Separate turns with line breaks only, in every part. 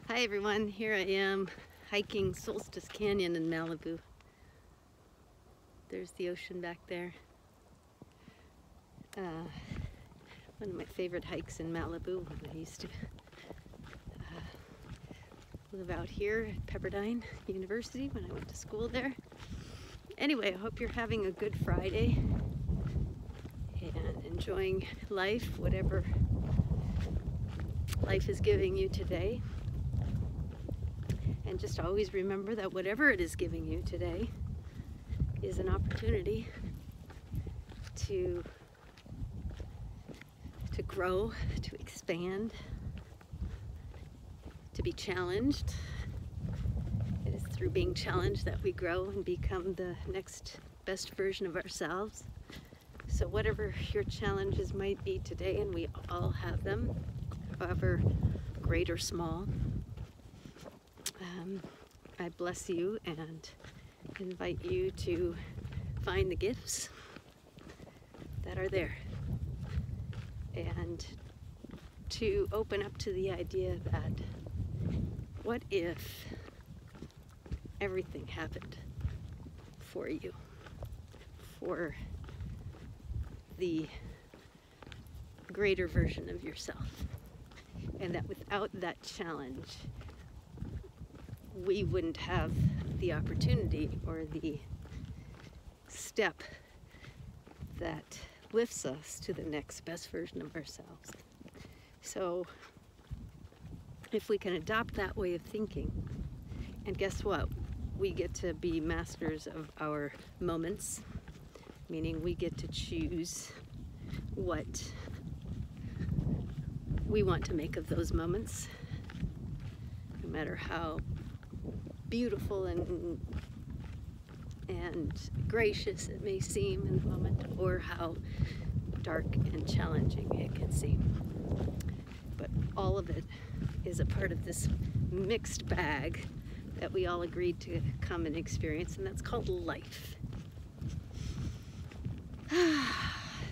Hi everyone, here I am hiking Solstice Canyon in Malibu. There's the ocean back there. One of my favorite hikes in Malibu when I used to live out here at Pepperdine University when I went to school there. Anyway, I hope you're having a good Friday and enjoying life, whatever life is giving you today. And just always remember that whatever it is giving you today is an opportunity to grow, to expand, to be challenged. It is through being challenged that we grow and become the next best version of ourselves. So whatever your challenges might be today, and we all have them, however great or small, I bless you and invite you to find the gifts that are there and to open up to the idea that what if everything happened for you, for the greater version of yourself, and that without that challenge we wouldn't have the opportunity or the step that lifts us to the next best version of ourselves. So if we can adopt that way of thinking, and guess what? We get to be masters of our moments, meaning we get to choose what we want to make of those moments, no matter how beautiful and gracious it may seem in the moment, or how dark and challenging it can seem. But all of it is a part of this mixed bag that we all agreed to come and experience, and that's called life.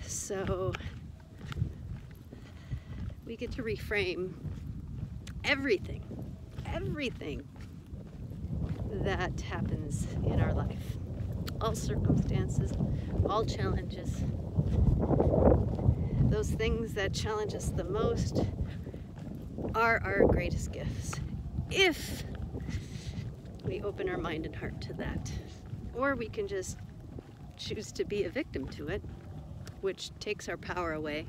So we get to reframe everything that happens in our life. All circumstances, all challenges, those things that challenge us the most are our greatest gifts, if we open our mind and heart to that. Or we can just choose to be a victim to it, which takes our power away,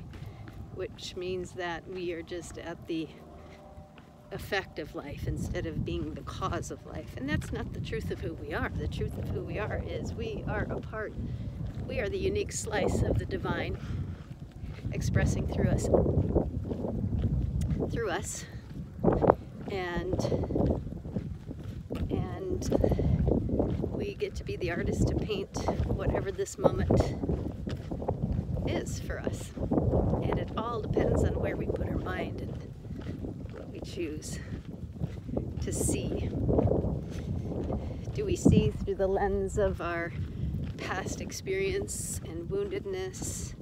which means that we are just at the effect of life instead of being the cause of life. And that's not the truth of who we are. The truth of who we are is we are a part, we are the unique slice of the divine expressing through us, and we get to be the artist to paint whatever this moment is for us. And it all depends on where we put our mind and what we choose to see. Do we see through the lens of our past experience and woundedness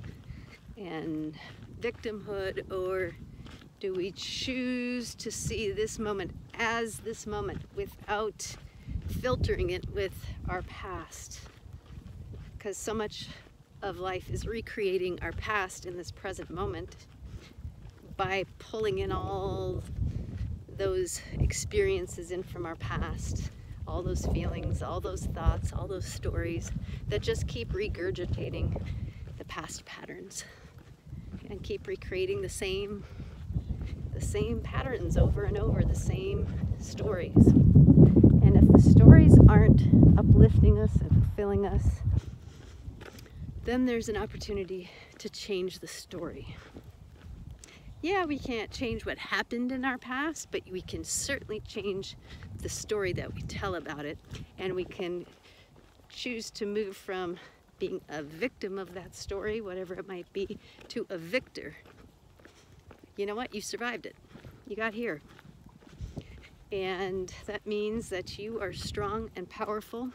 and victimhood, or do we choose to see this moment as this moment without filtering it with our past? Because so much of life is recreating our past in this present moment by pulling in all those experiences in from our past, all those feelings, all those thoughts, all those stories that just keep regurgitating the past patterns and keep recreating the same patterns over and over, the same stories. And if the stories aren't uplifting us and fulfilling us, then there's an opportunity to change the story. Yeah, we can't change what happened in our past, but we can certainly change the story that we tell about it, and we can choose to move from being a victim of that story, whatever it might be, to a victor. You know what? You survived it. You got here. And that means that you are strong and powerful,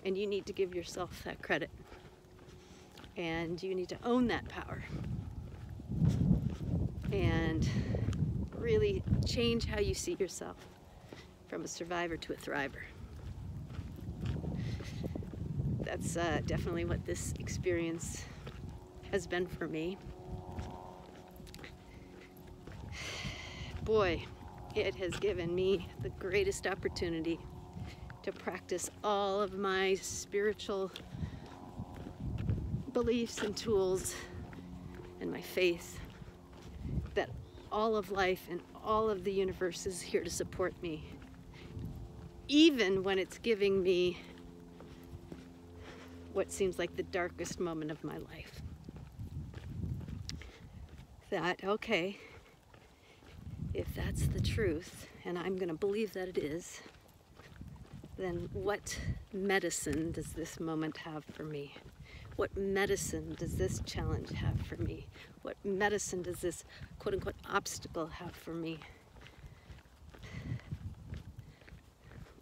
and you need to give yourself that credit. And you need to own that power. And really change how you see yourself. from a survivor to a thriver. That's definitely what this experience has been for me. Boy, it has given me the greatest opportunity to practice all of my spiritual beliefs and tools and my faith that all of life and all of the universe is here to support me, even when it's giving me what seems like the darkest moment of my life. That, okay, if that's the truth, and I'm going to believe that it is, then what medicine does this moment have for me? What medicine does this challenge have for me? What medicine does this quote-unquote obstacle have for me?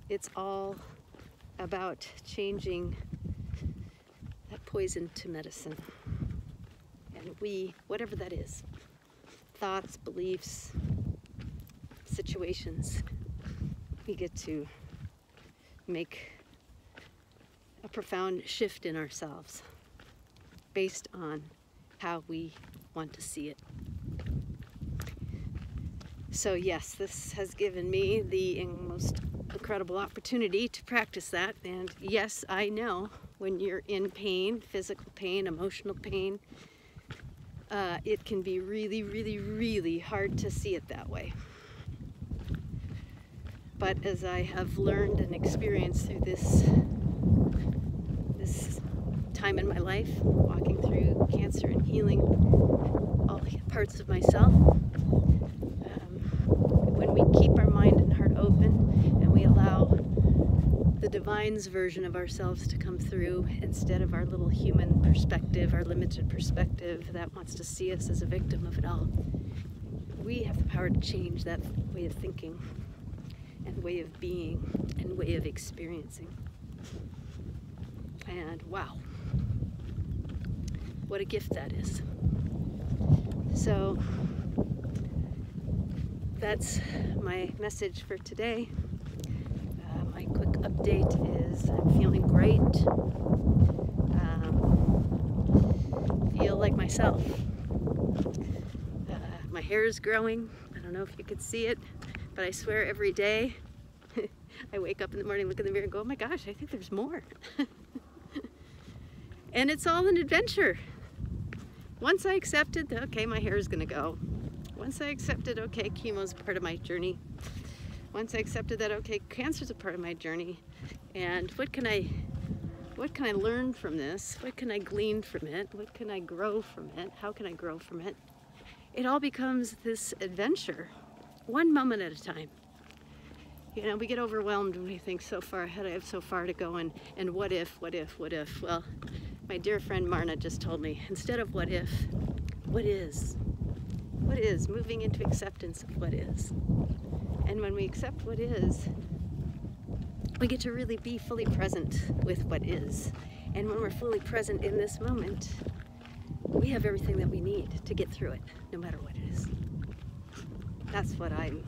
It's all about changing that poison to medicine. And we, whatever that is, thoughts, beliefs, situations, we get to make a profound shift in ourselves based on how we want to see it. So yes, this has given me the most incredible opportunity to practice that. And yes, I know when you're in pain, physical pain, emotional pain, it can be really, really, really hard to see it that way. But as I have learned and experienced through this time in my life, walking through cancer and healing all parts of myself, when we keep our mind and heart open and we allow the divine's version of ourselves to come through instead of our little human perspective, our limited perspective that wants to see us as a victim of it all, we have the power to change that way of thinking and way of being and way of experiencing. And wow, what a gift that is. So that's my message for today. My quick update is I'm feeling great. Feel like myself. My hair is growing. I don't know if you could see it, but I swear every day I wake up in the morning, look in the mirror and go, oh my gosh, I think there's more. And it's all an adventure. Once I accepted that, okay, my hair is gonna go. Once I accepted, okay, chemo's part of my journey. Once I accepted that, okay, cancer's a part of my journey. And what can I learn from this? What can I glean from it? What can I grow from it? How can I grow from it? It all becomes this adventure, one moment at a time. You know, we get overwhelmed when we think so far ahead, I have so far to go, and what if? Well, my dear friend Marna just told me, instead of what if, what is? What is? Moving into acceptance of what is. And when we accept what is, we get to really be fully present with what is. And when we're fully present in this moment, we have everything that we need to get through it, no matter what it is. That's what I'm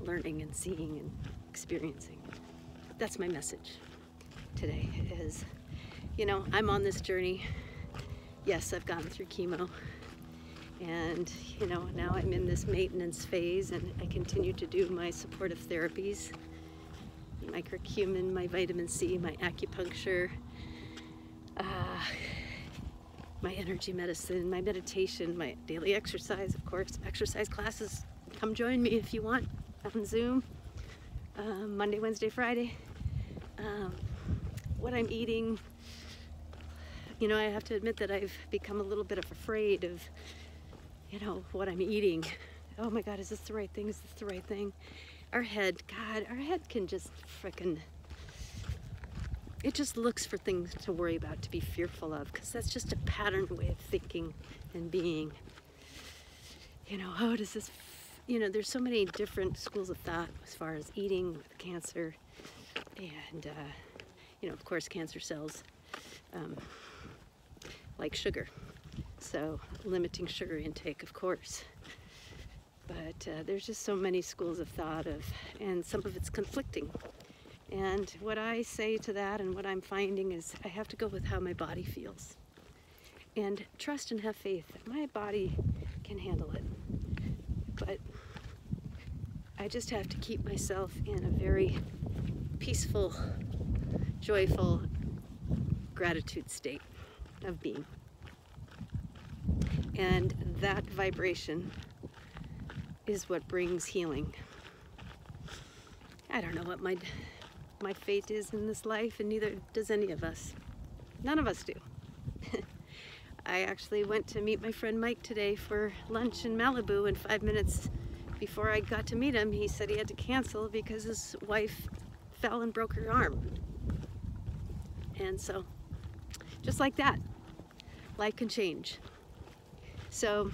learning and seeing and experiencing. That's my message today is, you know, I'm on this journey. Yes, I've gone through chemo. And, you know, now I'm in this maintenance phase and I continue to do my supportive therapies, my curcumin, my vitamin C, my acupuncture, my energy medicine, my meditation, my daily exercise, of course, exercise classes. Come join me if you want on Zoom, Monday, Wednesday, Friday. What I'm eating, you know, I have to admit that I've become a little bit afraid of, you know, what I'm eating. Oh my God, is this the right thing? Is this the right thing? Our head, God, our head can just frickin', it just looks for things to worry about, to be fearful of, because that's just a patterned way of thinking and being. You know, oh, does this, you know, there's so many different schools of thought as far as eating with cancer. And, you know, of course, cancer cells like sugar. So limiting sugar intake, of course. But there's just so many schools of thought and some of it's conflicting. And what I say to that and what I'm finding is I have to go with how my body feels. And trust and have faith that my body can handle it. But I just have to keep myself in a very peaceful, joyful, gratitude state of being. And that vibration is what brings healing. I don't know what my fate is in this life, and neither does any of us. None of us do. I actually went to meet my friend Mike today for lunch in Malibu, and 5 minutes before I got to meet him, he said he had to cancel because his wife fell and broke her arm. And so, just like that, life can change. So,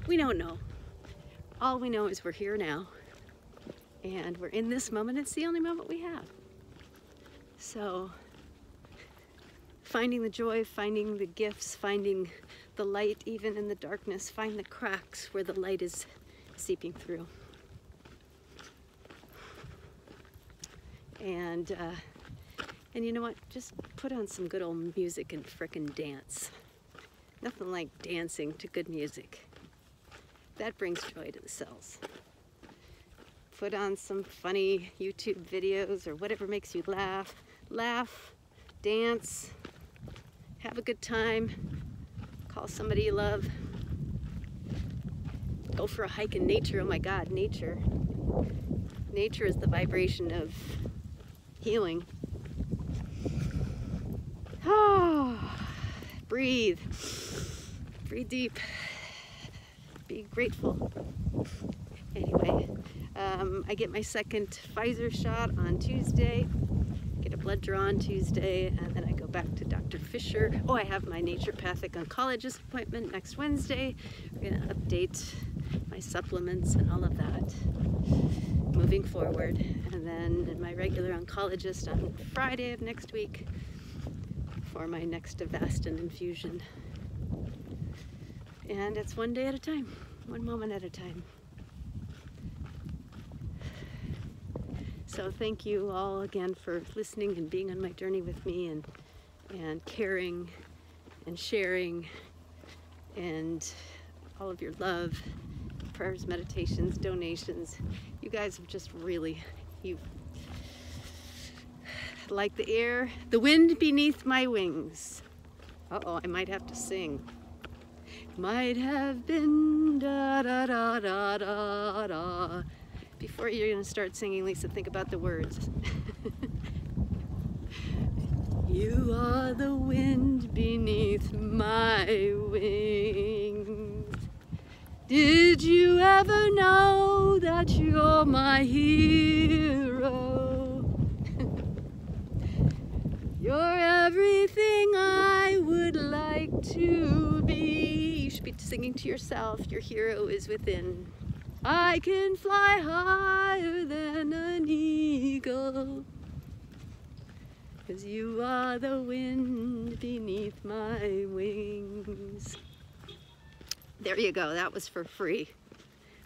we don't know. All we know is we're here now, and we're in this moment. It's the only moment we have. So, finding the joy, finding the gifts, finding the light even in the darkness, find the cracks where the light is seeping through. And you know what? Just put on some good old music and frickin' dance. Nothing like dancing to good music. That brings joy to the cells. Put on some funny YouTube videos or whatever makes you laugh. Laugh, dance, have a good time, call somebody you love. Go for a hike in nature. Oh my God, nature. Nature is the vibration of healing. Ah, breathe. Breathe deep. Be grateful. Anyway, I get my second Pfizer shot on Tuesday. Get a blood draw on Tuesday, and then I go back to Dr. Fisher. Oh, I have my naturopathic oncologist appointment next Wednesday. We're going to update my supplements and all of that moving forward. And then my regular oncologist on Friday of next week for my next Avastin infusion. And it's one day at a time, one moment at a time. So thank you all again for listening and being on my journey with me, and caring and sharing, and all of your love, prayers, meditations, donations. You guys have just really, you like the air, the wind beneath my wings. Uh-oh, I might have to sing. Might have been da da da da da da. Before you're going to start singing, Lisa, think about the words. You are the wind beneath my wings. Did you ever know that you're my hero? You're everything I would like to be. You should be singing to yourself. Your hero is within. I can fly higher than an eagle, 'cause you are the wind beneath my wings. There you go. That was for free.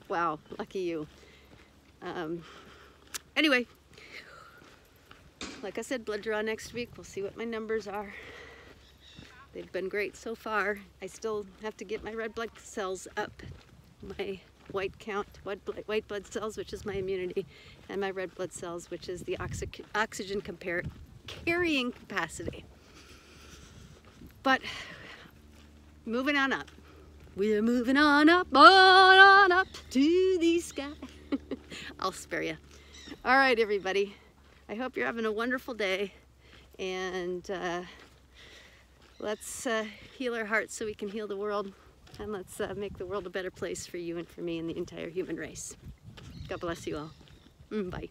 Wow, lucky you. Anyway, like I said, blood draw next week. We'll see what my numbers are. They've been great so far. I still have to get my red blood cells up. My white count, white blood cells, which is my immunity, and my red blood cells, which is the oxygen carrying capacity. But moving on up. We're moving on up to the sky. I'll spare you. All right, everybody. I hope you're having a wonderful day, and let's heal our hearts so we can heal the world. And let's make the world a better place for you and for me and the entire human race. God bless you all. Bye.